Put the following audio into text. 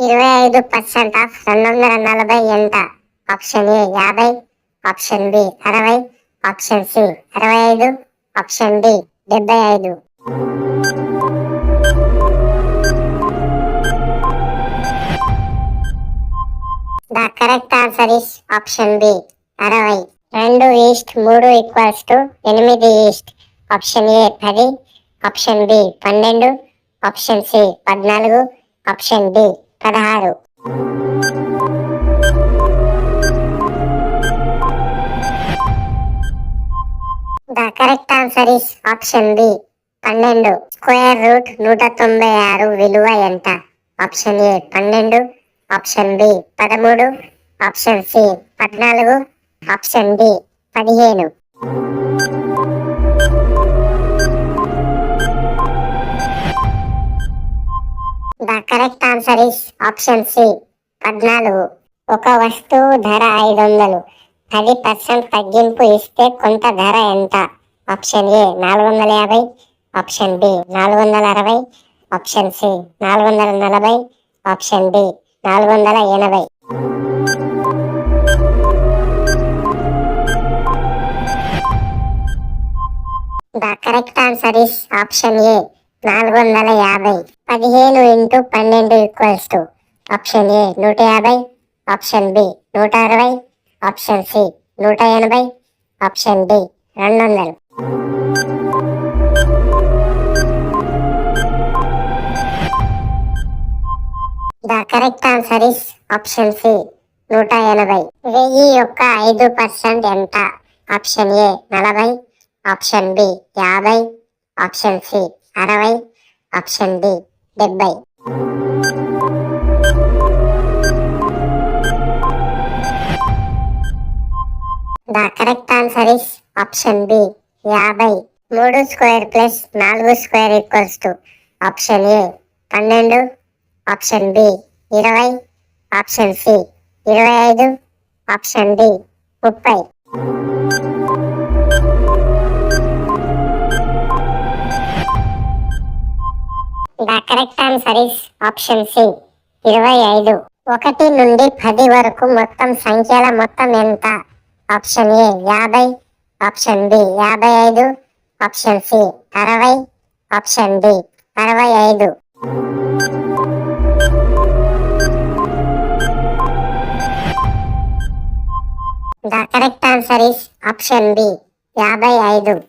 25% of 240 ఎంత? Option A 50, option B 60, option C 65, option D 75. The correct answer is option B 60. 2:3 equals to 8 is to. Option A 10, option B 12, option C 14, option D 16. The correct answer is option B 12. Square root 196 విలువ ఎంత? Option A 12, option B 13, option C 14, option D 15. The correct answer is option C 14. ఒక వస్తువు ధర 500, 10% తగ్గింపు ఇస్తే కొంత ధర ఎంత? Option A 450, option B 460, option C 440, option D 480. The correct answer is option A 450. 15 into 12 equals to option A 150, option B 160, option C 180, option D 200. The correct answer is option C 180. 1000 యొక్క 5% ఎంత? Option A 40, option B 50, option C 60, option D 70. The correct answer is option B 50. 3 square plus 4 square equals to option A 12, option B 20, option C 25, option D 30. The correct answer is option C 25. 1 నుండి 10 వరకు మొత్తం సంఖ్యల మొత్తం ఎంత? Option A 50, option B 55, option C 60, option D 65. The correct answer is option B 55.